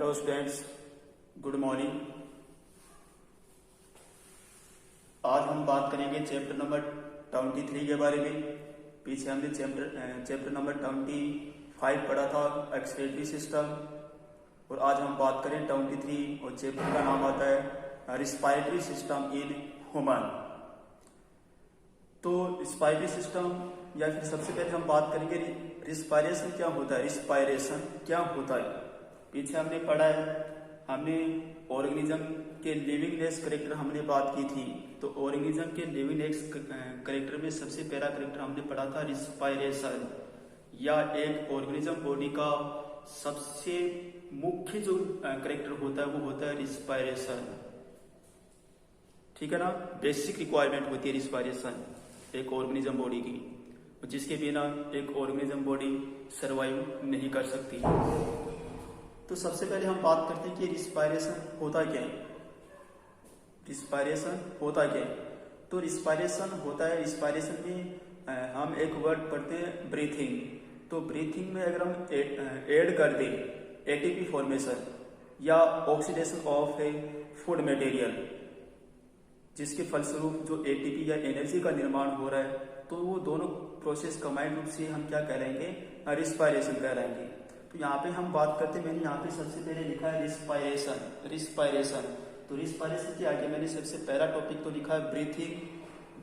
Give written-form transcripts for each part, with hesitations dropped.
Hello students, good morning. आज हम बात करेंगे चैप्टर नंबर 23 के बारे में। पीछे हमने चैप्टर नंबर 25 पढ़ा था, एक्सक्रीटरी सिस्टम, और आज हम बात करें 23 और चैप्टर का नाम आता है रिस्पायरेटरी सिस्टम इन ह्यूमन। तो रिस्पायरेटरी सिस्टम, या फिर सबसे पहले हम बात करेंगे रिस्पायरेशन क्या होता है। रिस्पायरेशन क्या होता है पीछे हमने पढ़ा है। हमने ऑर्गेनिज्म के लिविंगनेस करेक्टर हमने बात की थी। तो ऑर्गेनिज्म के लिविंगनेस करेक्टर में सबसे पहला करेक्टर हमने पढ़ा था रिस्पायरेशन, या एक ऑर्गेनिज्म बॉडी का सबसे मुख्य जो करेक्टर होता है वो होता है रिस्पायरेशन। ठीक है ना, बेसिक रिक्वायरमेंट होती है रिस्पायरेशन एक ऑर्गेनिज्म बॉडी की, जिसके बिना एक ऑर्गेनिज्म बॉडी सरवाइव नहीं कर सकती। तो सबसे पहले हम बात करते हैं कि रिस्पायरेशन होता क्या है। रिस्पायरेशन होता क्या है? तो रिस्पायरेशन होता है, रिस्पायरेशन में हम एक वर्ड पढ़ते हैं ब्रीथिंग। तो ब्रीथिंग में अगर हम ऐड कर दें एटीपी फॉर्मेशन या oxidation of A food material, जिसके फलस्वरूप जो एटीपी या एनर्जी का निर्माण हो रहा है, तो वो दोनों प्रोसेस कंबाइंड रूप से हम क्या कहलाएंगे? रिस्पायरेशन कहलाएंगे। तो यहाँ पे हम बात करते हैं, मैंने यहाँ पे सबसे पहले लिखा है रिस्पायरेशन। रिस्पायरेशन, तो रिस्पायरेशन के आगे मैंने सबसे पहला टॉपिक तो लिखा है ब्रीथिंग,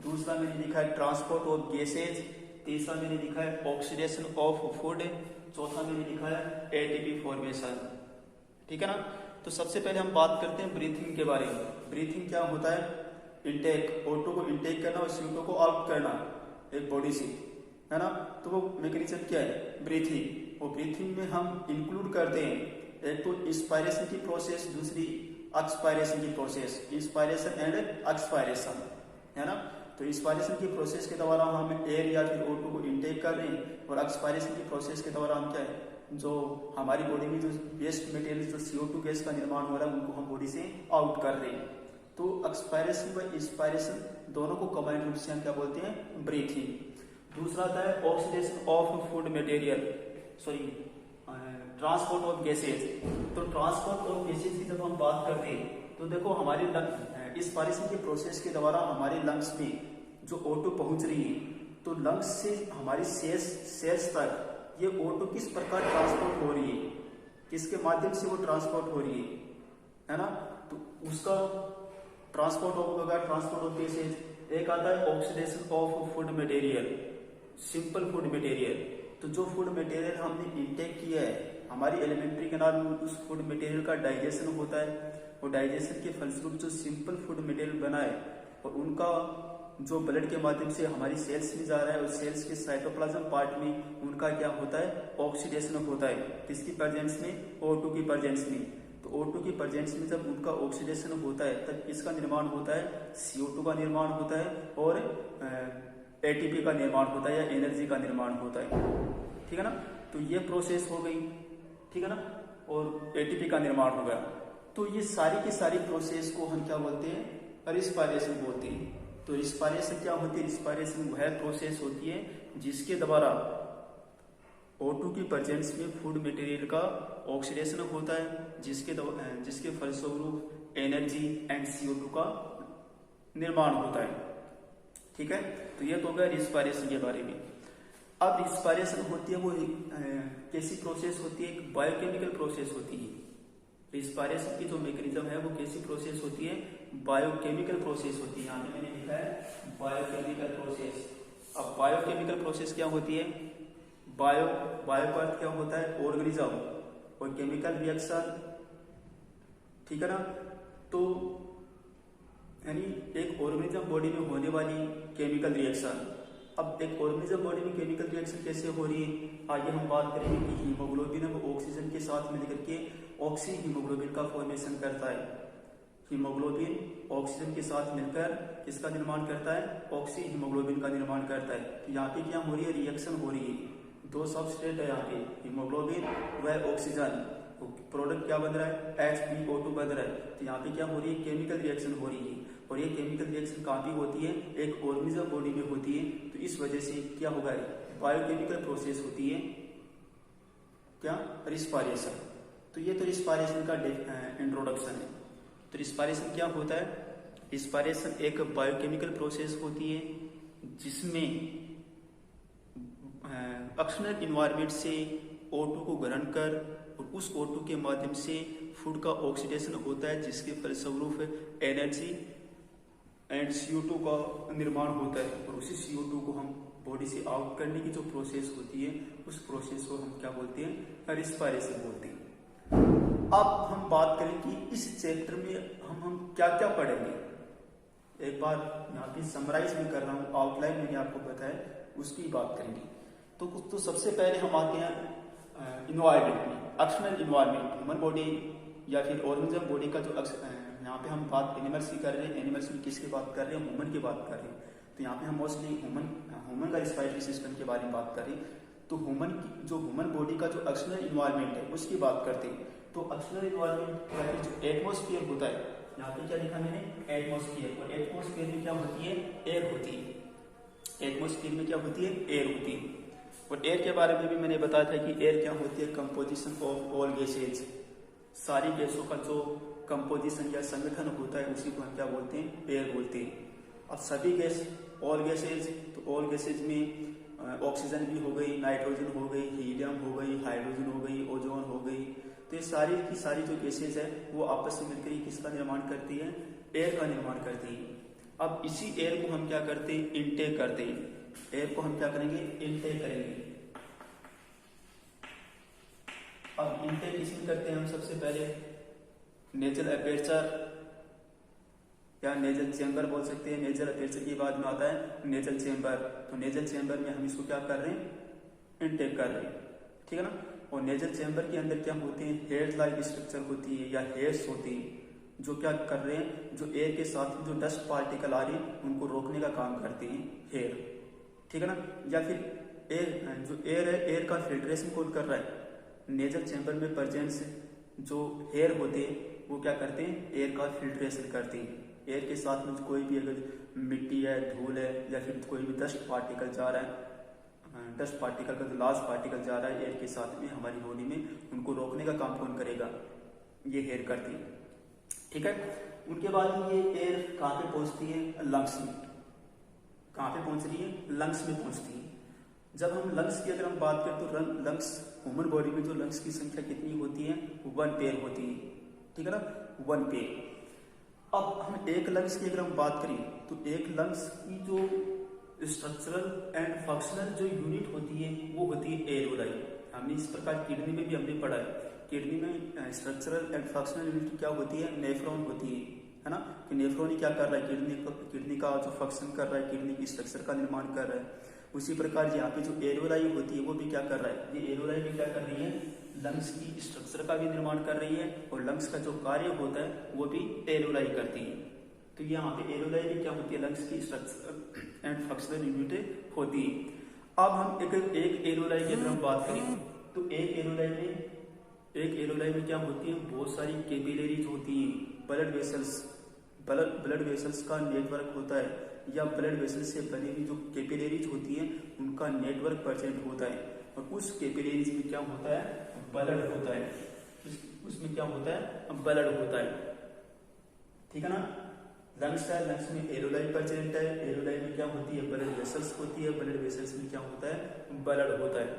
दूसरा मैंने लिखा है ट्रांसपोर्ट ऑफ गैसेज, तीसरा मैंने लिखा है ऑक्सीडेशन ऑफ फूड, चौथा मैंने लिखा है एटीपी फॉर्मेशन। ठीक है ना। तो सबसे पहले हम बात करते हैं ब्रीथिंग के बारे में। ब्रीथिंग क्या होता है? इनटेक, O2 को इनटेक करना और CO2 को आउट करना एक बॉडी से, है ना। तो वो मैकेनिज्म क्या है? ब्रीथिंग। और ब्रीथिंग में हम इंक्लूड करते हैं एक तो इंस्पायरेशन की प्रोसेस, दूसरी एक्सपायरेशन की प्रोसेस। इंस्पायरेशन एंड एक्सपायरेशन, है ना। तो इंस्पायरेशन की प्रोसेस के द्वारा हम एयर या फिर O2 को इनटेक कर रहे हैं, और एक्सपायरेशन की प्रोसेस के द्वारा हम क्या है, जो हमारी बॉडी में जो वेस्ट मटेरियल जो CO2 गैस का निर्माण हो रहा है उनको हम बॉडी से आउट कर रहे हैं। तो एक्सपायरेशन व इंस्पायरेशन दोनों को कंबाइंड रूप से हम क्या बोलते हैं? ब्रीथिंग। दूसरा आता है oxidation of food material, transport of gases. तो ट्रांसपोर्ट ऑफ गैसेज की जब हम बात करते हैं तो देखो हमारे इंस्पायरेशन के प्रोसेस के द्वारा हमारे लंग्स में जो O2 पहुंच रही है, तो लंग्स से हमारी सेल्स तक ये O2 किस प्रकार ट्रांसपोर्ट हो रही है, किसके माध्यम से वो ट्रांसपोर्ट हो रही है ना। तो उसका ट्रांसपोर्ट ऑफ गैसेज। एक आता है oxidation of food material, simple food material. तो जो फूड मटेरियल हमने इंटेक किया है, हमारी एलिमेंट्री कैनाल में उस फूड मटेरियल का डाइजेशन होता है, और डाइजेशन के फलस्वरूप जो सिंपल फूड मटेरियल बना है, और उनका जो ब्लड के माध्यम से हमारी सेल्स में जा रहा है, और सेल्स के साइटोप्लाज्म पार्ट में उनका क्या होता है? ऑक्सीडेशन होता है। किसकी प्रेजेंस में? O2 की प्रेजेंस में। तो O2 की प्रेजेंस में जब उनका ऑक्सीडेशन होता है तब किसका निर्माण होता है? CO2 का निर्माण होता है, और एटीपी का निर्माण होता है, या एनर्जी का निर्माण होता है। ठीक है ना। तो ये प्रोसेस हो गई, ठीक है ना, और एटीपी का निर्माण हो गया। तो ये सारी की सारी प्रोसेस को हम क्या बोलते हैं? रिस्पायरेशन बोलते हैं। तो रिस्पायरेशन क्या होती है? रिस्पायरेशन वह प्रोसेस होती है जिसके द्वारा O2 की प्रेजेंस में फूड मटेरियल का ऑक्सीडेशन होता है, जिसके फलस्वरूप एनर्जी एंड CO2 का निर्माण होता है। ठीक है। तो ये तो हो गया रिस्पायरेशन के बारे में। अब रिस्पायरेशन होती है वो कैसी प्रोसेस होती है? एक बायोकेमिकल प्रोसेस होती है। रिस्पायरेशन की जो मैकेनिज्म है वो कैसी प्रोसेस होती है? बायोकेमिकल प्रोसेस होती है। यहाँ पे मैंने लिखा है बायोकेमिकल प्रोसेस। अब बायोकेमिकल प्रोसेस क्या होती है? बायो का अर्थ क्या होता है? ऑर्गेनिज्म, और केमिकल रिएक्शन, ठीक है ना। तो यानी एक ऑर्गेनिज्म बॉडी में होने वाली केमिकल रिएक्शन। अब एक ऑर्गेनिज्म बॉडी में केमिकल रिएक्शन कैसे हो रही है, आगे हम बात करेंगे कि हीमोग्लोबिन है वो ऑक्सीजन के साथ मिलकर के ऑक्सी हीमोग्लोबिन का फॉर्मेशन करता है। हीमोग्लोबिन ऑक्सीजन के साथ मिलकर किसका निर्माण करता है? ऑक्सी हीमोग्लोबिन का निर्माण करता है। तो यहाँ पे क्या हो रही है? रिएक्शन हो रही है। दो सबस्ट्रेट है यहाँ पे, हीमोग्लोबिन व ऑक्सीजन। प्रोडक्ट क्या बन रहा है? HbO2 बन रहा है। तो यहाँ पे क्या हो रही है? केमिकल रिएक्शन हो रही है। और ये केमिकल रिएक्शन कहाँ भी होती है? एक ऑर्गेनिज्म बॉडी में होती है। तो इस वजह से क्या होगा? बायोकेमिकल प्रोसेस होती है क्या? रिस्पायरेशन। तो ये तो रिस्पायरेशन का इंट्रोडक्शन है। तो रिस्पायरेशन क्या होता है? रिस्पायरेशन एक बायोकेमिकल प्रोसेस होती है जिसमें एक्सटर्नल इन्वायरमेंट से O2 को ग्रहण कर और उस O2 के माध्यम से फूड का ऑक्सीडेशन होता है, जिसके फलस्वरूप एनर्जी एंड CO2 का निर्माण होता है। और उसी CO2 को हम बॉडी से आउट करने की जो प्रोसेस होती है, उस प्रोसेस को हम क्या बोलते हैं? रिस्पायरेशन बोलते हैं। अब हम बात करें कि इस चैप्टर में हम क्या क्या पढ़ेंगे। एक बार यहाँ पे समराइज में कर रहा हूँ, आउटलाइन मैंने आपको बताया, उसकी बात करेंगे। तो सबसे पहले हम आते हैं इन्वायरमेंट में, एक्सटर्नल इन्वायरमेंट, ह्यूमन बॉडी या फिर ऑर्गेनिज्म बॉडी का जो यहाँ पे हम बात एनिमल्स की कर रहे हैं। एनिमल्स में किसकी बात कर रहे हैं? ह्यूमन की बात कर रहे हैं। तो यहाँ पे हम मोस्टली ह्यूमन का रिस्पायरेटरी सिस्टम के बारे में बात कर रहे हैं। तो ह्यूमन बॉडी का जो एक्सटर्नल इन्वायरमेंट है उसकी बात करते हैं। तो एक्सटर्नल इन्वायरमेंट या फिर जो एटमॉस्फेयर होता है, यहाँ पे क्या लिखा मैंने? एटमॉस्फेयर। और एटमॉस्फेयर में क्या होती है? एयर होती है। एटमॉस्फेयर में क्या होती है? एयर होती है। और एयर के बारे में भी मैंने बताया था कि एयर क्या होती है? कंपोजिशन ऑफ ऑल गैसेज, सारी गैसों का जो कंपोजिशन या संगठन होता है उसी को हम क्या बोलते हैं? एयर बोलते हैं। अब सभी गैस, ऑल गैसेज, तो ऑल गैसेज में ऑक्सीजन भी हो गई, नाइट्रोजन हो गई, हीलियम हो गई, हाइड्रोजन हो गई, ओजोन हो गई। तो ये सारी की सारी जो गैसेज है वो आपस में मिलकर किसका निर्माण करती है? एयर का निर्माण करती है। अब इसी एयर को हम क्या करते हैं? इनटेक करते हैं। एयर को हम क्या करेंगे? इनटेक करेंगे। अब इनटेक इसमें करते हैं हम सबसे पहले नेजल अपर्चर या नेजल चेंबर बोल सकते हैं। नेजल अपर्चर के बाद में आता है नेजल चेंबर। तो नेजल चेंबर में हम इसको क्या कर रहे हैं? इनटेक कर रहे हैं, ठीक है ना। और नेजल चेंबर के अंदर क्या होते हैं? हेयर लाइक स्ट्रक्चर होती है या हेयर्स होती है, जो क्या कर रहे हैं? जो एयर के साथ जो डस्ट पार्टिकल आ रहे हैं उनको रोकने का काम करते हैं हेयर, ठीक है ना। या फिर एयर, जो एयर है, एयर का फिल्ट्रेशन कौन कर रहा है? नेजल चेंबर में प्रेजेंस जो हेयर होते हैं वो क्या करते हैं? एयर का फिल्ट्रेशन करते हैं। एयर के साथ में कोई भी अगर मिट्टी है, धूल है या फिर कोई भी डस्ट पार्टिकल जा रहा है, डस्ट पार्टिकल का जो लार्ज पार्टिकल जा रहा है एयर के साथ में हमारी बॉडी में, उनको रोकने का काम कौन करेगा? ये हेयर करती है, ठीक है। उनके बाद ये एयर कहाँ पे पहुंचती है? लंग्स में। कहाँ पे पहुंच रही है? लंग्स में पहुंचती है। जब हम लंग्स की अगर हम बात करें तो लंग्स, ह्यूमन बॉडी में जो लंग्स की संख्या कितनी होती है? 1 पेयर होती है, ठीक है ना, 1 पेयर। अब हम एक लंग्स की अगर हम बात करें तो एक लंग्स की जो स्ट्रक्चरल एंड फंक्शनल जो यूनिट होती है वो होती है एरोलाई। हमने इस प्रकार किडनी में भी हमने पढ़ा है। किडनी में स्ट्रक्चरल एंड फंक्शनल यूनिट क्या होती है? नेफ्रॉन होती है ना। कि नेफ्रॉन ही क्या कर रहा है? किडनी का जो फंक्शन कर रहा है, किडनी की स्ट्रक्चर का निर्माण कर रहा है। उसी प्रकार यहाँ पे जो एरोलाई होती है वो भी क्या कर रहा है? ये एरोलाई भी क्या कर रही है? लंग्स की स्ट्रक्चर का भी निर्माण कर रही है और लंग्स का जो कार्य होता है वो भी एरोलाई करती है। तो यहाँ पे एरोलाई भी क्या होती है? लंग्स की स्ट्रक्चर एंड फंक्शनल यूनिट होती है। अब हम एक एरोलाई की अगर हम बात करें तो एक एरोलाई में क्या होती है? बहुत सारी कैपिलरीज होती हैं, ब्लड वेसल्स का नेटवर्क होता है या ब्लड वेसल्स से बनी हुई जो कैपिलरीज होती है उनका नेटवर्क प्रेजेंट होता है। और उस कैपिलरीज में क्या होता है? ब्लड होता है। उसमें क्या होता है? ब्लड होता है, ठीक है ना। लंग्स है, लंग्स में एरोलाई प्रेजेंट है। एरोलाई में क्या होती है? ब्लड वेसल्स होती है। ब्लड वेसल्स में क्या होता है? ब्लड होता है।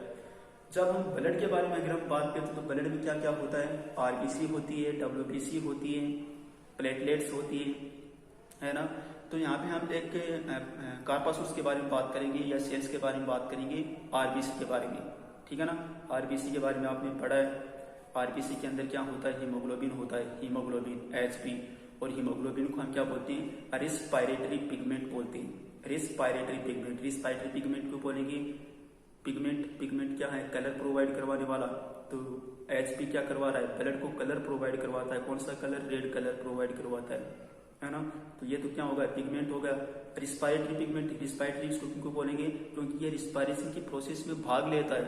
जब हम ब्लड के बारे में अगर हम बात करते हैं तो ब्लड में क्या क्या होता है? आरबीसी होती है, डब्ल्यूबीसी होती है, प्लेटलेट्स होती है ना। तो यहाँ पे हम एक कार्पासूस के बारे में बात करेंगे या सेल्स के बारे में बात करेंगे, आरबीसी के बारे में, ठीक है ना। आरबीसी के बारे में आपने पढ़ा है। आरबीसी के अंदर क्या होता है? हीमोग्लोबिन होता है, हीमोग्लोबिन एचपी। और हीमोग्लोबिन को हम क्या बोलते हैं? रिस्पायरेटरी पिगमेंट बोलते हैं। रिस्पायरेटरी पिगमेंट को बोलेंगे। पिगमेंट क्या है? कलर प्रोवाइड करवाने वाला। तो एचपी क्या करवा रहा है? ब्लड को कलर प्रोवाइड करवाता है। कौन सा कलर? रेड कलर प्रोवाइड करवाता है ना। तो ये तो क्या होगा? पिगमेंट होगा। रिस्पायरेटरी पिगमेंट, रिस्पायरेटरी इसको क्यों बोलेंगे? क्योंकि ये रिस्पायरेशन की प्रोसेस में भाग लेता है।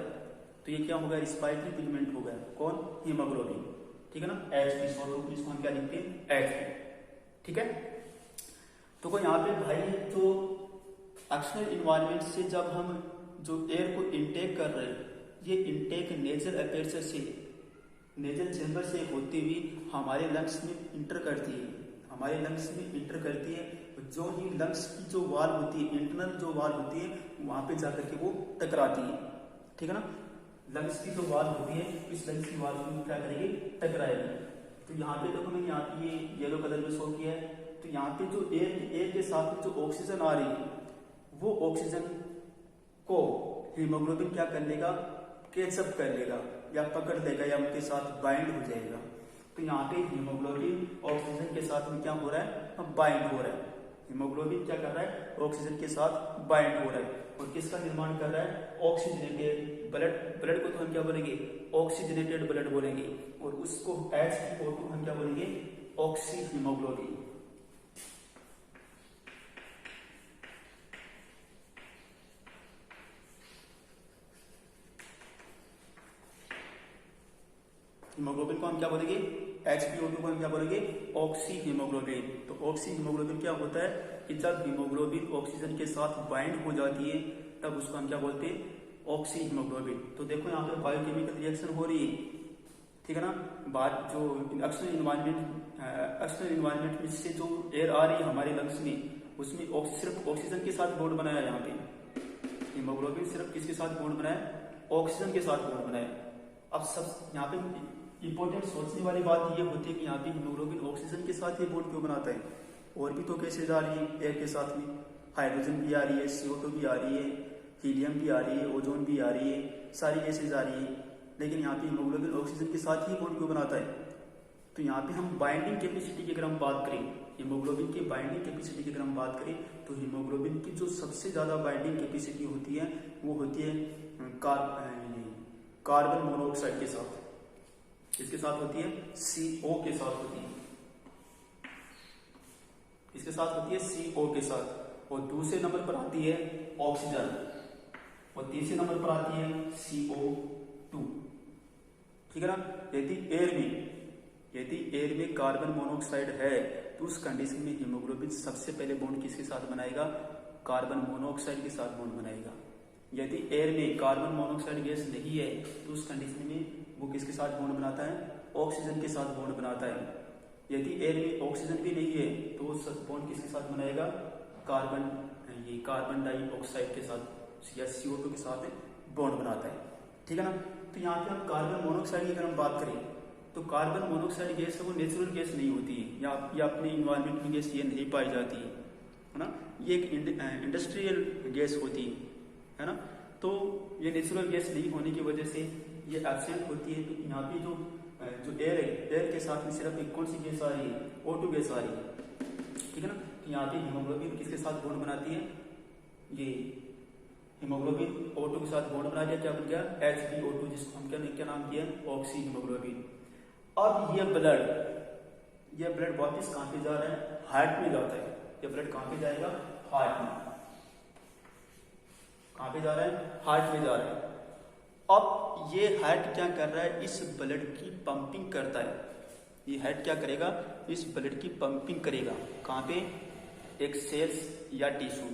तो ये क्या होगा? रिस्पायरेटरी पिगमेंट होगा। कौन? हीमोग्लोबिन, ठीक है ना। एचपी, शॉर्ट रूप में इसको हम क्या लिखते हैं? एचपी, ठीक है। तो यहाँ पे भाई जो एक्सटर्नल इन्वायरमेंट से जब हम जो एयर को इनटेक कर रहे हैं, ये इनटेक नेजल अपर्चर से नेजल चैम्बर से होती हुई हमारे लंग्स में इंटर करती है, हमारे लंग्स में इंटर करती है। जो ही लंग्स की जो वाल होती है, इंटरनल जो वाल होती है, वहां पे जाकर के वो टकराती है, ठीक है ना। लंग्स की जो वाल होती है, इस लंग्स की वाल को क्या करेगी, टकराएगी। तो यहाँ पे देखो मैंने यहाँ पे ये येलो कलर में शो किया है। तो यहाँ पे जो एयर के साथ में जो ऑक्सीजन आ रही है, वो ऑक्सीजन को हीमोग्लोबिन क्या कर लेगा, कैचअप कर लेगा या पकड़ लेगा या उनके साथ बाइंड हो जाएगा। तो यहाँ पे हीमोग्लोबिन ऑक्सीजन के साथ में क्या हो रहा है, बाइंड हो रहा है। हीमोग्लोबिन क्या कर रहा है, ऑक्सीजन के साथ बाइंड हो रहा है और किसका निर्माण कर रहा है, ऑक्सीजनेटेड ब्लड को तो हम क्या बोलेंगे, ऑक्सीजनेटेड ब्लड बोलेंगे और उसको H2O2 हम क्या बोलेंगे, ऑक्सी हीमोग्लोबिन। हीमोग्लोबिन को हम क्या बोलेंगे, HbO2 को हम क्या बोलेंगे, ऑक्सी हीमोग्लोबिन। तो ऑक्सी हीमोग्लोबिन क्या होता है कि जब हीमोग्लोबिन ऑक्सीजन के साथ बाइंड हो जाती है तब उसको हम क्या बोलते हैं, ऑक्सी हीमोग्लोबिन। तो देखो यहाँ पे बायोकेमिकल रिएक्शन हो रही है, ठीक है ना। बात जो एक्सटर्नल इन्वायरमेंट में से जो एयर आ रही है हमारे लंग्स में, उसमें सिर्फ ऑक्सीजन के साथ बॉन्ड बनाया। यहाँ पे हीमोग्लोबिन सिर्फ किसके साथ बॉन्ड बनाया, ऑक्सीजन के साथ बॉन्ड बनाया। अब सब यहाँ पे इंपॉर्टेंट सोचने वाली बात ये होती है कि यहाँ पे हीमोग्लोबिन ऑक्सीजन के साथ ये बॉन्ड क्यों बनाता है, और भी तो गैसेज आ रही है एयर के साथ में, हाइड्रोजन भी आ रही है, CO2 भी आ रही है, हीलियम भी आ रही है, ओजोन भी आ रही है, सारी गैसेज आ रही है, लेकिन यहाँ पे हीमोग्लोबिन ऑक्सीजन के साथ ही बॉन्ड क्यों बनाता है। तो यहाँ पे हम बाइंडिंग कैपेसिटी की अगर हम बात करें, हीमोग्लोबिन की बाइंडिंग कैपेसिटी की अगर हम बात करें, तो हीमोग्लोबिन की जो सबसे ज्यादा बाइंडिंग कैपेसिटी होती है वो होती है कार्बन मोनोऑक्साइड के साथ। इसके साथ होती है CO के साथ होती है, इसके साथ होती है CO के साथ। और दूसरे नंबर पर आती है ऑक्सीजन और तीसरे नंबर पर आती है CO2, ठीक है ना। यदि एयर में कार्बन मोनोऑक्साइड है तो उस कंडीशन में हीमोग्लोबिन सबसे पहले बॉन्ड किसके साथ बनाएगा, कार्बन मोनोऑक्साइड के साथ बॉन्ड बनाएगा। यदि एयर में कार्बन मोनोऑक्साइड गैस नहीं है तो उस कंडीशन में वो किसके साथ बॉन्ड बनाता है, ऑक्सीजन के साथ बॉन्ड बनाता है। यदि एयर में ऑक्सीजन भी नहीं है तो वो बॉन्ड किसके साथ बनाएगा, कार्बन डाइऑक्साइड के साथ या CO2 के साथ बॉन्ड बनाता है, ठीक है ना। तो यहाँ पे हम कार्बन मोनोऑक्साइड की अगर हम बात करें तो कार्बन मोनोऑक्साइड गैस है वो नेचुरल गैस नहीं होती है या अपने इन्वायरमेंट में गैस ये नहीं पाई जाती है ना। ये एक इंडस्ट्रियल गैस होती है ना। तो ये नेचुरल गैस नहीं होने की वजह से ये एब्सेंट होती है। तो यहाँ पे जो एयर है, एयर के साथ में सिर्फ एक कौन सी गैस आ रही है, O2 गैस आ रही है, ठीक है ना। तो यहाँ पे हीमोग्लोबिन किसके साथ बॉन्ड बनाती है, ये हीमोग्लोबिन O2 के साथ बॉन्ड बना दिया, क्या बन गया, HbO2, जिसको हम क्या नाम किया, ऑक्सी हीमोग्लोबिन। अब ये ब्लड वापिस कहाँ पे जा रहा है, हार्ट में जाता है। ये ब्लड कहाँ पे जाएगा, हार्ट में। कहाँ पे जा रहा है, हार्ट में जा रहा है। अब ये हार्ट क्या कर रहा है, इस ब्लड की पंपिंग करता है। ये हार्ट क्या करेगा, इस ब्लड की पंपिंग करेगा। कहाँ पे, एक सेल्स या टिश्यू।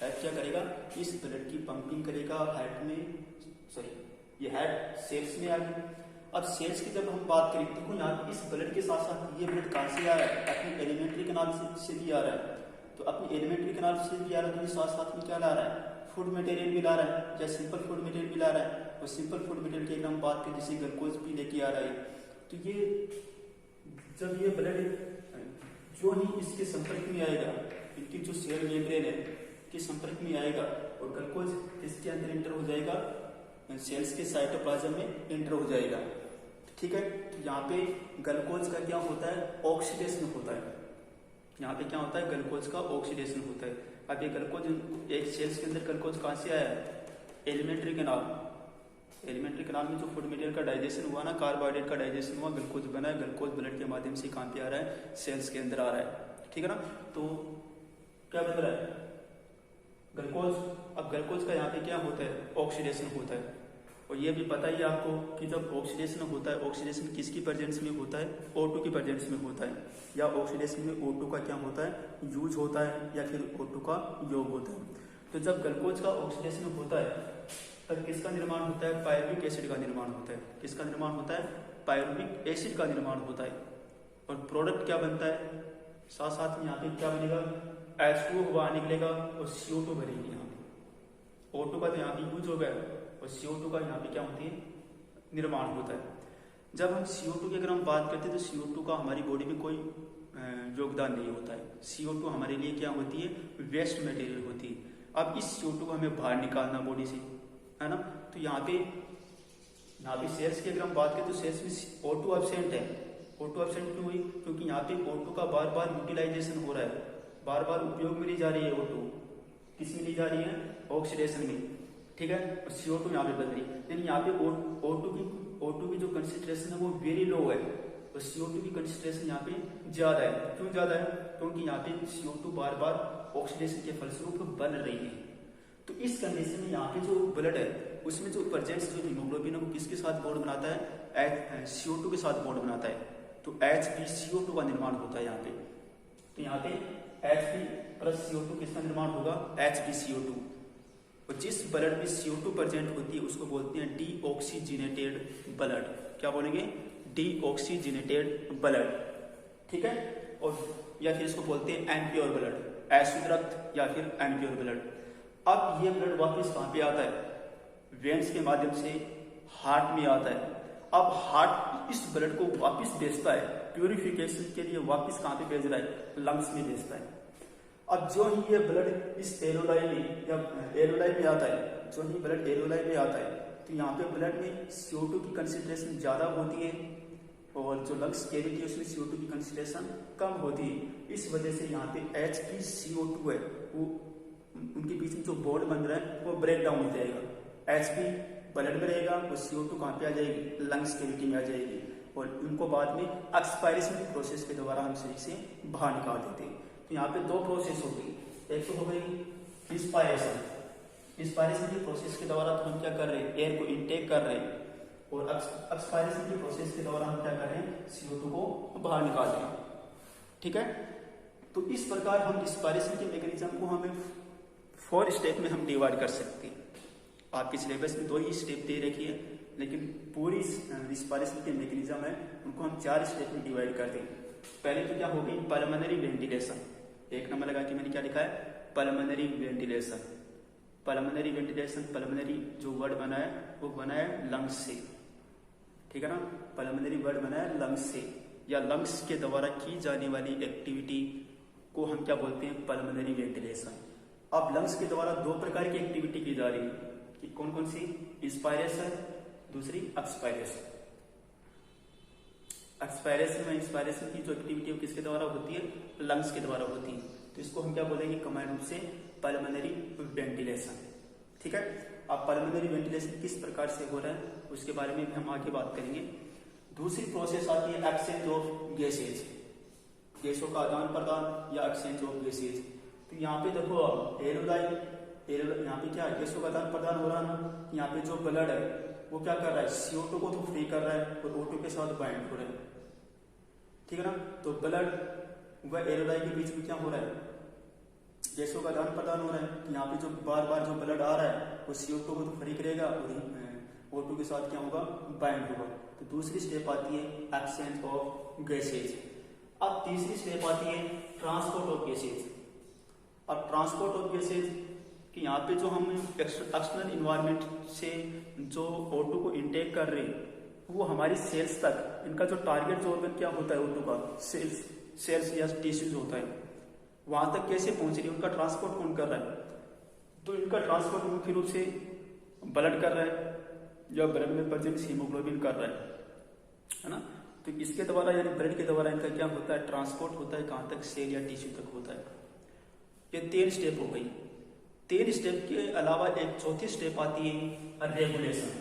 हार्ट क्या करेगा, इस ब्लड की पंपिंग करेगा हार्ट में, ये हार्ट सेल्स में आ गई। अब सेल्स की जब हम बात करें, देखो यहाँ इस ब्लड के साथ साथ ये ब्लड कहाँ से आ रहा है, अपनी एलिमेंट्री कैनाल से भी आ रहा है। तो अपनी एलिमेंट्री कैनाल से भी आ रहा है, तो ये साथ साथ में क्या ला रहा है, फूड मटेरियल भी ला रहा है, या सिंपल फूड मटेरियल भी ला रहा है। और सिंपल फूड मटेरियल की हम बात करें, जैसे ग्लूकोज भी लेके आ रहा है। तो ये जब ये ब्लड जो ही इसके संपर्क में आएगा, इनकी जो सेल मेम्ब्रेन है के संपर्क में आएगा और ग्लूकोज इसके अंदर इंटर हो जाएगा, सेल्स के साइटोप्लाज्म में इंटर हो जाएगा, ठीक है। तो यहाँ पे ग्लूकोज का क्या होता है, ऑक्सीडेशन होता है। यहाँ पे क्या होता है, ग्लूकोज का ऑक्सीडेशन होता है। अब ये ग्लूकोज एक सेल्स के अंदर ग्लूकोज कहाँ से आया है, एलिमेंट्री कैनाल में जो फूड मटेरियल का डाइजेशन हुआ ना, कार्बोहाइड्रेट का डाइजेशन हुआ, ग्लूकोज बना है। ग्लूकोज ब्लड के माध्यम से कहाँ पे आ रहा है, सेल्स के अंदर आ रहा है, ठीक है ना। तो क्या बन रहा है, ग्लूकोज। अब ग्लूकोज का यहाँ पे क्या होता है, ऑक्सीडेशन होता है। और ये भी पता ही आपको कि जब ऑक्सीडेशन होता है, ऑक्सीडेशन किसकी प्रेजेंस में होता है, O2 की प्रेजेंस में होता है। या ऑक्सीडेशन में O2 का क्या होता है, यूज होता है, या फिर O2 का योग होता है। तो जब ग्लूकोज का ऑक्सीडेशन होता है पर किसका निर्माण होता है? पायरुविक एसिड का निर्माण होता है। किसका निर्माण होता है? पायरुविक एसिड का निर्माण होता है। और प्रोडक्ट क्या बनता है? साथ साथ में यहाँ पे क्या बनेगा? H2O बाहर निकलेगा और CO2 बनेगी। यहाँ पे O2 का तो यहाँ पे यूज हो गया और CO2 का यहाँ पे क्या होती है? निर्माण होता है। जब हम CO2 की अगर हम बात करते हैं तो CO2 का हमारी बॉडी में कोई योगदान नहीं होता है। CO2 हमारे लिए क्या होती है? वेस्ट मटेरियल होती है। अब इस CO2 को हमें बाहर निकालना बॉडी से, है ना। तो यहाँ पे सेल्स की अगर हम बात करें तो सेल्स में O2 एब्सेंट है। O2 एब्सेंट क्यों हुई? क्योंकि यहाँ पे O2 का बार बार यूटिलाइजेशन हो रहा है, बार बार उपयोग में ली जा रही है। O2 किस में ली जा रही है? ऑक्सीडेशन में, ठीक है। और CO2 यहाँ पे बदल रही है, यानी यहाँ पे O2 की जो कंसेंट्रेशन है वो वेरी लो है और CO2 की कंसेंट्रेशन यहाँ पे ज्यादा है। क्यों ज्यादा है? क्योंकि यहाँ पे CO2 बार बार ऑक्सीडेशन के फलस्वरूप बन रही है। तो इस कंडीशन में यहाँ पे जो ब्लड है उसमें जो प्रेजेंस जो हीमोग्लोबिन है वो किसके साथ बॉन्ड बनाता है? CO2 के साथ बॉन्ड बनाता है। तो HbCO2 का निर्माण होता है यहाँ पे। तो यहाँ पे Hb प्लस CO2 किसका निर्माण होगा? HbCO2। और जिस ब्लड में CO2 प्रेजेंट होती है उसको बोलते हैं डीऑक्सीजिनेटेड ब्लड। क्या बोलेंगे? डीऑक्सीजिनेटेड ब्लड, ठीक है। और या फिर इसको बोलते हैं एनप्योर ब्लड, अशुद्ध रक्त या फिर एनप्योर ब्लड। अब ये ब्लड वापस कहाँ पे आता है? वेन्स के माध्यम से हार्ट में आता है। अब हार्ट इस ब्लड को वापस भेजता है प्यूरिफिकेशन के लिए, वापस कहाँ पे भेज रहा है? लंग्स में भेजता है। अब जो ही ये ब्लड इस एलोलाई में या एलोलाई में आता है, जो ही ब्लड एलोलाई में आता है तो यहाँ पे ब्लड में CO2 की कंसेंट्रेशन ज्यादा होती है और जो लंग्स कैविटी है उसमें CO2 की कंसेंट्रेशन कम होती है। इस वजह से यहाँ पे HbCO2 है वो उनके बीच में जो बॉन्ड बन रहा है वो ब्रेक डाउन हो जाएगा। Hb ब्लड में रहेगा और CO2 कहाँ पे आ जाएगी? लंग्स कैविटी में आ जाएगी और उनको बाद में एक्सपायरेशन की प्रोसेस के द्वारा हम शरीर से बाहर निकाल देते हैं। तो यहाँ पे दो प्रोसेस हो गई, एक तो हो गई इंस्पायरेशन। इंस्पायरेशन की प्रोसेस के द्वारा तो हम क्या कर रहे हैं? एयर को इनटेक कर रहे हैं और एक्सपायरेशन की प्रोसेस के द्वारा हम क्या कर रहे हैं? CO2 को बाहर निकाल रहे हैं, ठीक है। तो इस प्रकार हम इंस्पायरेशन के मैकेनिज्म को हमें 4 स्टेप में हम डिवाइड कर सकते हैं। आपके सिलेबस में 2 ही स्टेप दे रखी है, लेकिन पूरी इंस्पायरेशन के मैकेनिज्म है उनको हम 4 स्टेप में डिवाइड कर देंगे। पहले तो क्या होगी? Pulmonary ventilation. 1 नंबर लगा के मैंने क्या लिखा है? Pulmonary ventilation. Pulmonary ventilation, pulmonary जो वर्ड बना है वो बना है लंग्स से, ठीक है ना। पल्मोनरी वर्ड बना है लंग्स से, या लंग्स के द्वारा की जाने वाली एक्टिविटी को हम क्या बोलते हैं? Pulmonary ventilation. अब लंग्स के द्वारा 2 प्रकार की एक्टिविटी की जा रही है कि कौन कौन सी? इंस्पायरेशन, दूसरी एक्सपायरेशन। इंस्पायरेशन की जो एक्टिविटी है किसके द्वारा होती है? लंग्स के द्वारा होती है। तो इसको हम क्या बोलेंगे कमांड रूप से? पल्मोनरी वेंटिलेशन, ठीक है। अब पल्मोनरी वेंटिलेशन किस प्रकार से हो रहा है उसके बारे में भी हम आगे बात करेंगे। दूसरी प्रोसेस आती है एक्सचेंज ऑफ गैसेज, गैसों का आदान प्रदान या एक्सचेंज ऑफ गैसेज। तो यहाँ पे देखो एरोलाई यहाँ पे क्या है? गैसों का आदान प्रदान हो रहा है ना। यहाँ पे जो ब्लड है वो क्या कर रहा है? CO2 को तो फ्री कर रहा है और O2 के साथ बाइंड हो रहा है, ठीक है ना। तो ब्लड व एरोलाई के बीच में क्या हो रहा है? गैसों का आदान प्रदान हो रहा है। यहाँ पे जो बार बार जो ब्लड आ रहा है वो CO2 को तो फ्री करेगा और O2 के साथ क्या होगा? बाइंड होगा। तो दूसरी स्टेप आती है एक्सचेंज ऑफ गैसेज। अब तीसरी स्टेप आती है ट्रांसपोर्ट ऑफ गैसेज। अब ट्रांसपोर्ट ऑफ गैसेज कि यहाँ पे जो हम एक्सटर्नल इन्वायरमेंट से जो O2 को इनटेक कर रहे हैं वो हमारी सेल्स तक, इनका जो टारगेट जो ऑर्गन क्या होता है O2 का? सेल्स या टिश्यूज होता है, वहां तक कैसे पहुंच रही है? उनका ट्रांसपोर्ट कौन कर रहा है? तो इनका ट्रांसपोर्ट मुख्य रूप से ब्लड कर रहा है या ब्लड में प्रेजेंट हीमोग्लोबिन कर रहा है ना। तो इसके द्वारा यानी ब्लड के द्वारा इनका क्या होता है? ट्रांसपोर्ट होता है। कहां तक? सेल या टिश्यू तक होता है। ये 3 स्टेप हो गई। 3 स्टेप के अलावा एक चौथी स्टेप आती है रेगुलेशन।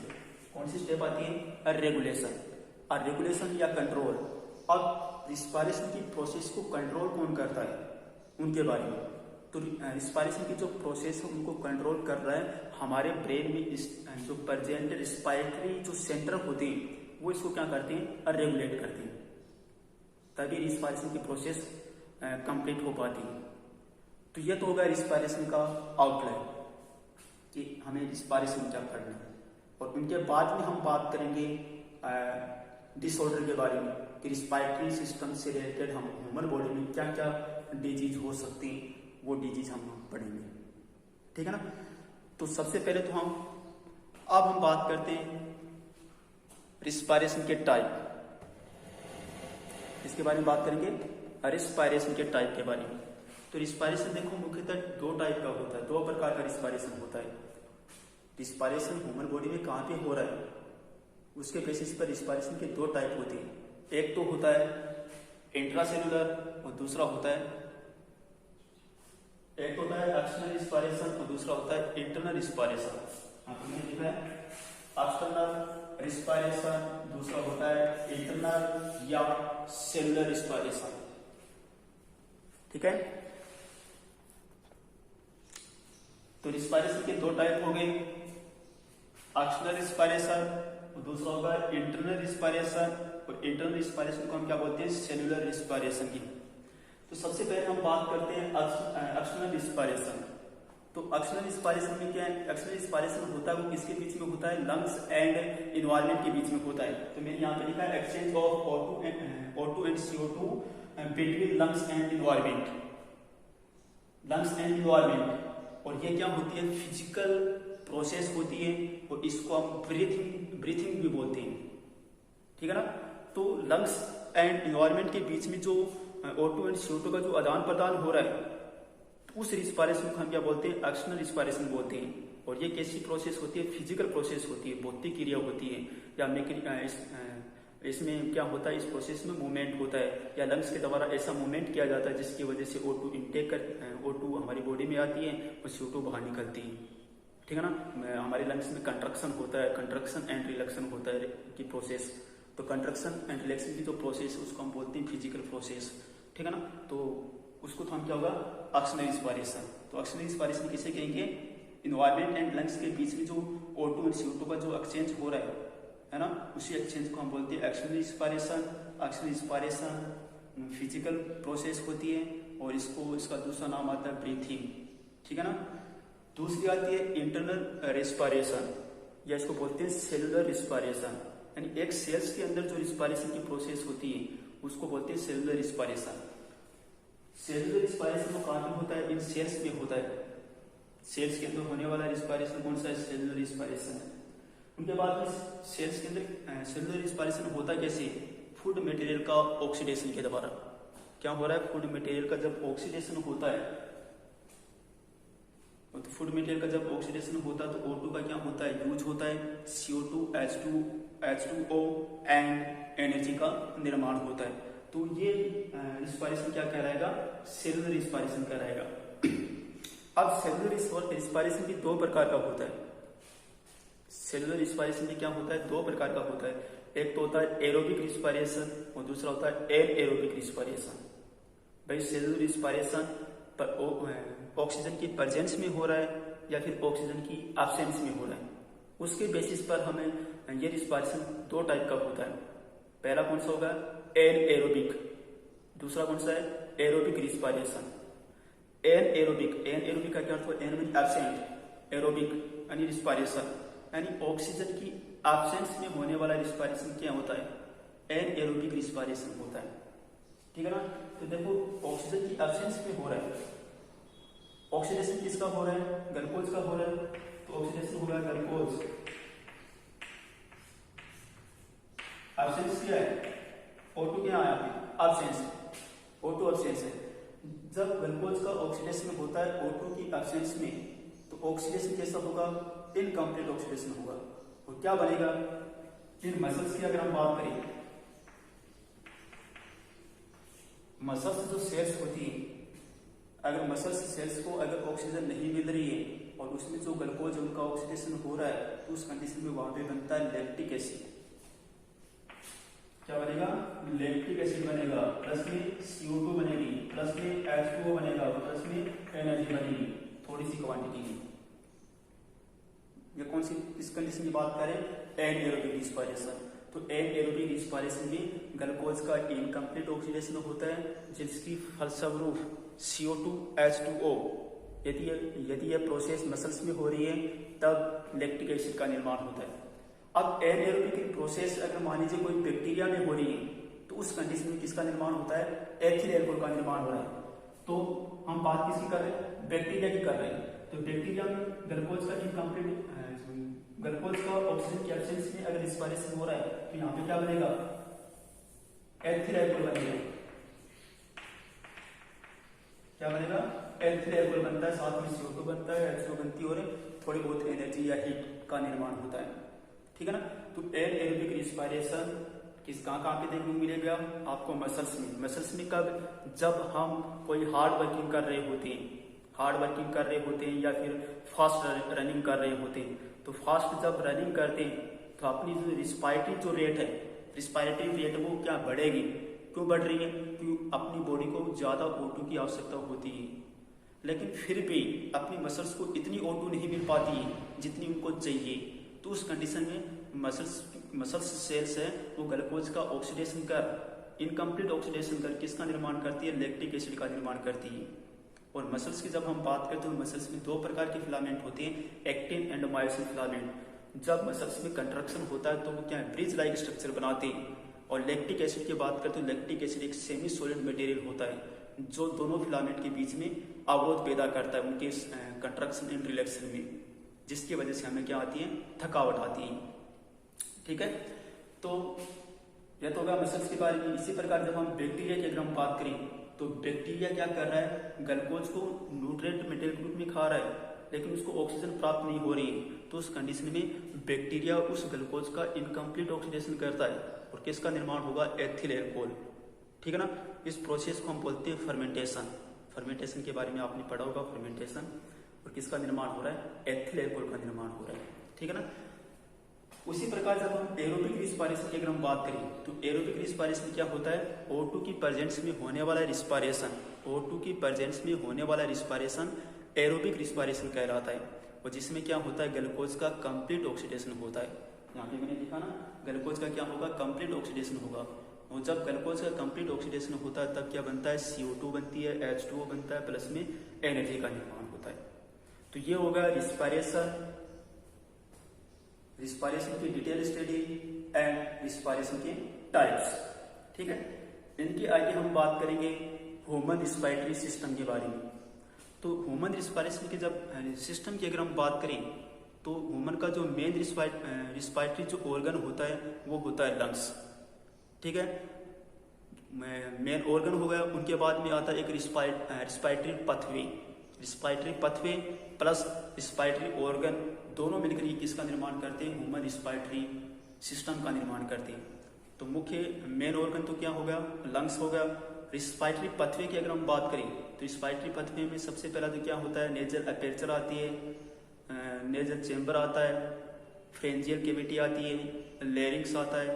कौन सी स्टेप आती है? रेगुलेशन। रेगुलेशन या कंट्रोल। अब रिस्पायरेशन की प्रोसेस को कंट्रोल कौन करता है उनके बारे में। तो रिस्पायरेशन की जो प्रोसेस है उनको कंट्रोल कर रहा है हमारे ब्रेन में जो प्रेजेंट रिस्पायरेटरी जो सेंटर होते हैं वो इसको क्या करते हैं? रेगुलेट करते हैं, तभी रिस्पायरेशन की प्रोसेस कंप्लीट हो पाती है। तो ये तो होगा रिस्पायरेशन का आउटलाइन कि हमें रिस्पायरेशन क्या करना है। और उनके बाद में हम बात करेंगे डिसऑर्डर के बारे में कि रिस्पायरेटरी सिस्टम से रिलेटेड हम ह्यूमन बॉडी में क्या क्या डिजीज हो सकती हैं, वो डिजीज हम पढ़ेंगे, ठीक है ना। तो सबसे पहले तो अब हम बात करते हैं रिस्पायरेशन के टाइप, इसके बारे में बात करेंगे, रिस्पायरेशन के टाइप के बारे में। तो रिस्पायरेशन देखो मुख्यतः दो टाइप का होता है, दो प्रकार का रिस्पायरेशन होता है। रिस्पायरेशन ह्यूमन बॉडी में कहाँ पे हो रहा है उसके बेसिस पर रिस्पायरेशन के दो टाइप होते हैं। एक तो होता है इंट्रासेलुलर और दूसरा होता है एक्सटर्नल रिस्पायरेशन और दूसरा होता है इंटरनल रिस्पायरेशन। हमने लिखा है एक्सटर्नल रिस्पायरेशन, दूसरा होता है इंटरनल या सेलुलर रिस्पायरेशन, ठीक है। तो रिस्पायरेशन के दो टाइप हो गए, एक्सटर्नल रिस्पायरेशन और दूसरा होगा इंटरनल रिस्पायरेशन, और इंटरनल रिस्पायरेशन को हम क्या बोलते हैं, सेलुलर रिस्पायरेशन की। तो सबसे पहले हम बात करते हैं एक्सटर्नल रिस्पायरेशन। तो एक्सटर्नल रिस्पायरेशन में क्या है, एक्सटर्नल रिस्पायरेशन होता है वो किसके बीच में होता है, लंग्स एंड इन्वायरमेंट के बीच में होता है। तो मैंने यहाँ पे लिखा है exchange of O2 and CO2 between lungs and environment, lungs and environment. और ये क्या होती है, फिजिकल प्रोसेस होती है और इसको हम ब्रीथिंग भी बोलते हैं, ठीक है ना। तो लंग्स एंड इन्वायरमेंट के बीच में जो O2 एंड CO2 का जो आदान प्रदान हो रहा है, तो उस रिस्पायरेशन को हम क्या बोलते हैं, एक्सटर्नल रिस्पायरेशन बोलते हैं। और ये कैसी प्रोसेस होती है, फिजिकल प्रोसेस होती है, भौतिक क्रिया होती है, या इसमें क्या होता है, इस प्रोसेस में मूवमेंट होता है या लंग्स के द्वारा ऐसा मूवमेंट किया जाता है जिसकी वजह से O2 इनटेक O2 हमारी बॉडी में आती है और CO2 बाहर निकलती है, ठीक है ना। हमारे लंग्स में कंट्रक्शन होता है, कंट्रक्शन एंड रिलैक्शन होता है की प्रोसेस। तो कंट्रक्शन एंड रिलैक्शन की जो प्रोसेस है उसको हम बोलते हैं फिजिकल प्रोसेस, ठीक है ना। तो उसको तो हम क्या होगा, एक्सटर्नल रिस्पायरेशन। तो एक्सटर्नल रिस्पायरेशन किसे कहेंगे, इन्वायरमेंट एंड लंग्स के बीच में जो O2 एंड CO2 का जो एक्सचेंज हो रहा है ना, उसी एक्सचेंज को हम बोलते हैं external respiration. External respiration physical process होती है और इसका दूसरा नाम आता है ब्रीथिंग, ठीक है ना। दूसरी आती है इंटरनल रिस्पायरेशन, या इसको बोलते हैं सेलुलर रिस्पायरेशन, यानी एक सेल्स के अंदर जो रिस्पायरेशन की प्रोसेस होती है उसको बोलते हैं सेलुलर रिस्पायरेशन। सेलुलर रिस्पायरेशन तो कहाँ पे होता है, इन सेल्स में होता है। सेल्स के अंदर होने वाला रिस्पायरेशन कौन सा है, सेलुलर रिस्पायरेशन है। उनके बाद में सेल्स के अंदर सेलुलर रिस्पायरेशन होता कैसे, फूड मटेरियल का ऑक्सीडेशन के द्वारा। क्या हो रहा है, फूड मटेरियल का जब ऑक्सीडेशन होता है, तो फूड मटेरियल का जब ऑक्सीडेशन होता है तो O2 का क्या होता है, यूज होता है, CO2 H2O एंड एनर्जी का निर्माण होता है। तो ये रिस्पायरेशन क्या कहलाएगा, सेलुलर रिस्पायरेशन कहलाएगा। अब सेलुलर रिस्पायरेशन भी दो प्रकार का होता है। सेलुलर रिस्पायरेशन में क्या होता है, दो प्रकार का होता है। एक तो होता है एरोबिक रिस्पायरेशन और दूसरा होता है एरोबिक रिस्पायरेशन। भाई सेलुलर रिस्पायरेशन पर ऑक्सीजन की प्रेजेंस में हो रहा है या फिर ऑक्सीजन की एब्सेंस में हो रहा है, उसके बेसिस पर हमें ये रिस्पायरेशन दो टाइप का होता है। पहला कौन सा होगा, एरोबिक, दूसरा कौन सा है, एरोबिक रिस्पायरेशन। एरोबिक का क्या अर्थ है, एन मीन एब्सेंट, एरोबिक यानी रिस्पायरेशन, यानी ऑक्सीजन की एब्सेंस में होने वाला रिस्पायरेशन क्या होता है, एरोबिक रिस्पायरेशन होता है, ठीक है ना। तो देखो ऑक्सीजन की एब्सेंस में हो रहा है, ऑक्सीडेशन किसका हो रहा है, ग्लूकोज का हो रहा है, तो ऑक्सीडेशन हो रहा है ग्लूकोज। एब्सेंस क्या है, O2 क्या आया, एब्सेंस, O2 एब्सेंस है। जब ग्लूकोज का ऑक्सीडेशन होता है O2 की एब्सेंस में, तो ऑक्सीडेशन कैसा होगा, इनकम्प्लीट ऑक्सीडेशन होगा। और क्या बनेगा, इन मसल्स की अगर हम बात करें, मसल्स जो सेल्स होती है, अगर मसल्स सेल्स को अगर ऑक्सीजन नहीं मिल रही है और उसमें जो ग्लूकोज उनका ऑक्सीडेशन हो रहा है, तो उस कंडीशन में वहां पे बनता है लैक्टिक एसिड। क्या बनेगा, लैक्टिक एसिड बनेगा, प्लस में CO2 बनेगी, प्लस में H2O बनेगा, प्लस में एनर्जी बनेगी थोड़ी सी क्वांटिटी में। ये कौन सी किस कंडीशन की बात करें, एरोबिक रिस्पायरेशन। तो एरोबिक रिस्पायरेशन में ग्लूकोज का इनकम्प्लीट ऑक्सीडेशन होता है, जिसकी फलस्वरूप CO2 H2O यदि यह प्रोसेस मसल्स में हो रही है तब लैक्टिक एसिड का निर्माण होता है। अब एनएरोबिक प्रोसेस अगर मान लीजिए कोई बैक्टीरिया में हो रही है तो उस कंडीशन में किसका निर्माण होता है? एथिल एल्कोहल का निर्माण हो रहा है। तो हम बात किसकी कर रहे हैं? बैक्टीरिया की कर रहे हैं। तो बैक्टीरिया में ग्लूकोज का इनकम्प्लीट ग्लूकोज का ऑक्सीजन के एब्सेंस में अगर रिस्पायरेशन हो रहा है तो यहाँ पे क्या बनेगा? एथिल एल्कोहल बनेगा। क्या बनेगा? एथिल एल्कोहल बनता है, साथ में CO2 बनता है, H2O बनती है और थोड़ी बहुत एनर्जी या हीट का निर्माण होता है। ठीक है ना? तो एनएरोबिक रिस्पायरेशन कहाँ पे देखने को मिलेगा आपको? मसल्स में। मसल्स में कब? जब हम कोई हार्ड वर्किंग कर रहे होते हैं या फिर फास्ट रनिंग कर रहे होते हैं। तो फास्ट जब रनिंग करते हैं तो अपनी जो रिस्पायरेटरी रेट वो क्या बढ़ेगी? क्यों बढ़ रही है? क्योंकि अपनी बॉडी को ज्यादा O2 की आवश्यकता होती है, लेकिन फिर भी अपनी मसल्स को इतनी O2 नहीं मिल पाती है जितनी उनको चाहिए। तो उस कंडीशन में मसल्स सेल्स है वो ग्लूकोज का ऑक्सीडेशन कर, इनकम्प्लीट ऑक्सीडेशन कर किसका निर्माण करती है? लैक्टिक एसिड का निर्माण करती है। और मसल्स की जब हम बात करते हैं, मसल्स में 2 प्रकार के फिलामेंट होते हैं, एक्टिन एंड मायोसिन फिलामेंट। जब मसल्स में कंट्रक्शन होता है तो वो क्या है? ब्रिज लाइक स्ट्रक्चर बनाते हैं। और लैक्टिक एसिड की बात करते हैं, लैक्टिक एसिड एक सेमी सॉलिड मटेरियल होता है जो दोनों फिलामेंट के बीच में अवरोध पैदा करता है उनके कंट्रक्शन एंड रिलैक्शन में, जिसकी वजह से हमें क्या आती है? थकावट आती है। ठीक है, तो यह तो होगा मसल्स के बारे में। इसी प्रकार जब हम बैक्टीरिया की अगर हम बात करें तो बैक्टीरिया क्या कर रहा है? ग्लूकोज को न्यूट्रिएंट मटेरियल के रूप में खा रहा है, लेकिन उसको ऑक्सीजन प्राप्त नहीं हो रही है। तो उस कंडीशन में बैक्टीरिया उस ग्लूकोज का इनकम्प्लीट ऑक्सीडेशन करता है और किसका निर्माण होगा? Ethyl alcohol. ठीक है ना? इस प्रोसेस को हम बोलते हैं फर्मेंटेशन। फर्मेंटेशन के बारे में आपने पढ़ा होगा, फर्मेंटेशन। और किसका निर्माण हो रहा है? एथिल एल्कोहल का निर्माण हो रहा है। ठीक है ना? उसी प्रकार जब हम एरोबिक रिस्पायरेशन की अगर हम बात करें तो एरोबिक रिस्पायरेशन क्या होता है? O2 की प्रेजेंस में होने वाला रिस्पायरेशन, O2 की प्रेजेंस में होने वाला रिस्पायरेशन एरोबिक रिस्पायरेशन कहलाता है। और जिसमें क्या होता है? ग्लूकोज का कंप्लीट ऑक्सीडेशन होता है। यहाँ पे मैंने लिखा ना, ग्लूकोज का क्या होगा? कंप्लीट ऑक्सीडेशन होगा। और जब ग्लूकोज का कंप्लीट ऑक्सीडेशन होता है तब क्या बनता है? CO2 बनती है, H2O बनता है, प्लस में एनर्जी का निर्माण होता है। तो ये होगा रिस्पायरेशन की डिटेल स्टडी एंड रिस्पायरेशन के टाइप्स। ठीक है, इनकी आगे हम बात करेंगे ह्यूमन रिस्पायरेटरी सिस्टम के बारे में। तो ह्यूमन रिस्पायरेशन के जब सिस्टम की अगर हम बात करें तो ह्यूमन का जो मेन रिस्पायरेटरी जो ऑर्गन होता है वो होता है लंग्स। ठीक है, मेन ऑर्गन हो गया। उनके बाद में आता है एक रिस्पायरेटरी पथवे प्लस रिस्पायरेटरी ऑर्गन, दोनों मिलकर किसका निर्माण करते हैं? ह्यूमन रिस्पायरेटरी सिस्टम का निर्माण करते हैं। तो मुख्य मेन ऑर्गन तो क्या हो गया? लंग्स हो गया। रिस्पायरेटरी पथवे की अगर हम बात करें तो रिस्पायरेटरी पथवे में सबसे पहला तो क्या होता है? नेजल अपेर्चर आती है, नेजल चेम्बर आता है, फ्रेंजियल कैविटी आती है, लेरिंग्स आता है,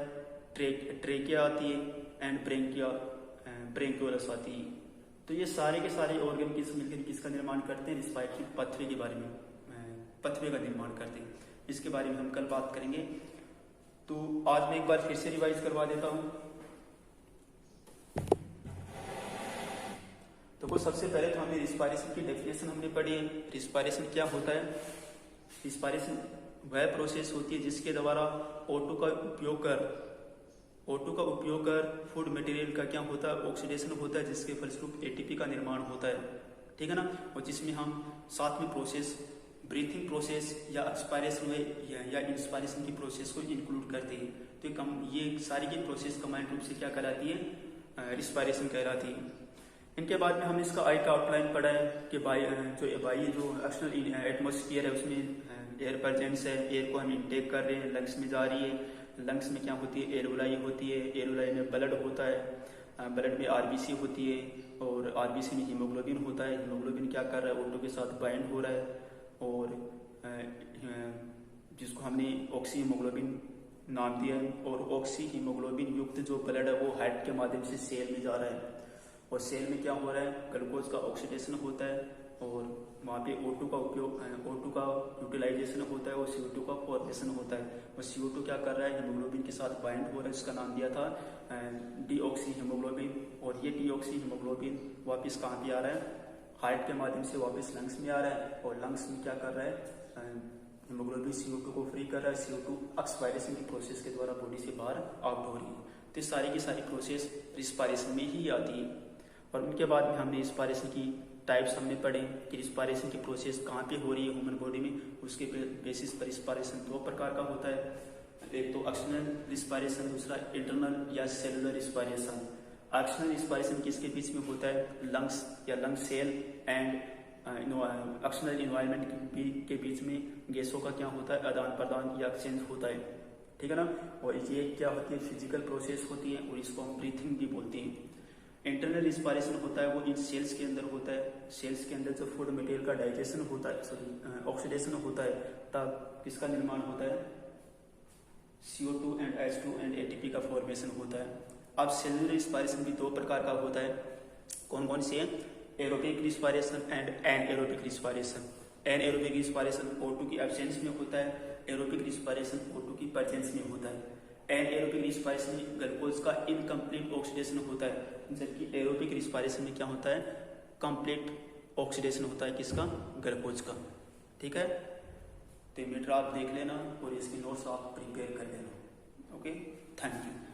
ट्रेकिया आती है एंड ब्रेंकियोलस आती है। तो ये सारे के सारे ऑर्गन मिलकर किसका निर्माण करते हैं? रिस्पायरेटरी पथवे के बारे में, पथवे का निर्माण करते हैं। इसके बारे में हम कल बात करेंगे। तो आज मैं एक बार फिर से रिवाइज करवा देता हूं। तो सबसे पहले तो हमने रिस्पायरेशन की डेफिनेशन हमने पढ़ी है। रिस्पायरेशन क्या होता है? रिस्पायरेशन वह प्रोसेस होती है जिसके द्वारा O2 का उपयोग कर फूड मटेरियल का क्या होता है? ऑक्सीडेशन होता है, जिसके फलस्वरूप ATP का निर्माण होता है। ठीक है ना? और जिसमें हम साथ में प्रोसेस ब्रीथिंग प्रोसेस या एक्सपायरेशन या इंस्पायरेशन की प्रोसेस को इंक्लूड करते हैं। तो ये सारी की प्रोसेस कंबाइंड रूप से क्या कहलाती है? रिस्पायरेशन कहलाती है। इनके बाद में हमने इसका आई का आउटलाइन पढ़ा है कि जो एक्सटर्नल एटमॉस्फेयर है उसमें एयर प्रेजेंस है, एयर को हम इनटेक कर रहे हैं, लंग्स में जा रही है। लंग्स में क्या होती है? एरोलाई होती है, एरोलाई में ब्लड होता है, ब्लड में RBC होती है और RBC में हीमोग्लोबिन होता है। हीमोग्लोबिन क्या कर रहा है? O2 के साथ बाइंड हो रहा है और जिसको हमने ऑक्सी हीमोग्लोबिन नाम दिया है। और ऑक्सी हीमोग्लोबिन युक्त जो ब्लड है वो हार्ट के माध्यम से सेल में जा रहा है और सेल में क्या हो रहा है? ग्लूकोज का ऑक्सीडेशन होता है और वहाँ पे O2 का यूटिलाइजेशन होता है और CO2 का फॉर्मेशन होता है। और CO2 क्या कर रहा है? हीमोग्लोबिन के साथ बाइंड हो रहा है, इसका नाम दिया था डीऑक्सी हीमोग्लोबिन। और ये डीऑक्सी हीमोग्लोबिन वापस कहाँ पे आ रहा है? हार्ट के माध्यम से वापस लंग्स में आ रहा है और लंग्स में क्या कर रहा है? हीमोग्लोबिन CO2 को फ्री कर रहा है, CO2 एक्सपायरेशन की प्रोसेस के द्वारा बॉडी से बाहर आउट हो रही है। तो ये सारी की सारी प्रोसेस रिस्पायरेशन में ही आती है। और उनके बाद में हमने रिस्पायरेशन की टाइप्स हमने पढ़े कि रिस्पायरेशन की प्रोसेस कहाँ पे हो रही है ह्यूमन बॉडी में, उसके बेसिस पर रिस्पायरेशन दो प्रकार का होता है, एक तो एक्सटर्नल रिस्पायरेशन, दूसरा इंटरनल या सेलुलर रिस्पायरेशन। एक्सटर्नल रिस्पायरेशन किसके बीच में होता है, लंग्स या lung cell and external environment के बीच में गैसों का क्या होता है, आदान प्रदान या एक्सचेंज होता है, ठीक है ना। और ये क्या होती है, फिजिकल प्रोसेस होती है और इसको हम ब्रीथिंग भी बोलते हैं। इंटरनल रिस्पायरेशन होता है वो इन सेल्स के अंदर होता है, सेल्स के अंदर जो फूड मटेरियल का डाइजेशन होता है, सॉरी ऑक्सीडेशन होता है, तब किसका निर्माण होता है, CO2 and H2 and ATP का फॉर्मेशन होता है। अब सेलुलर रिस्पायरेशन भी दो प्रकार का होता है, कौन कौन से हैं, aerobic respiration and anaerobic respiration. Anaerobic respiration O2 की एब्सेंस में होता है, एरोबिक रिस्पायरेशन O2 की प्रेजेंस में होता है। एनएरोबिक रिस्पायरेशन में ग्लूकोज का इनकम्प्लीट ऑक्सीडेशन होता है, जबकि एरोबिक रिस्पायरेशन में क्या होता है, कंप्लीट ऑक्सीडेशन होता है, किसका, ग्लूकोज का, ठीक है। तो मीटर आप देख लेना और इसके नोट्स आप प्रिपेयर कर लेना। Okay, thank you.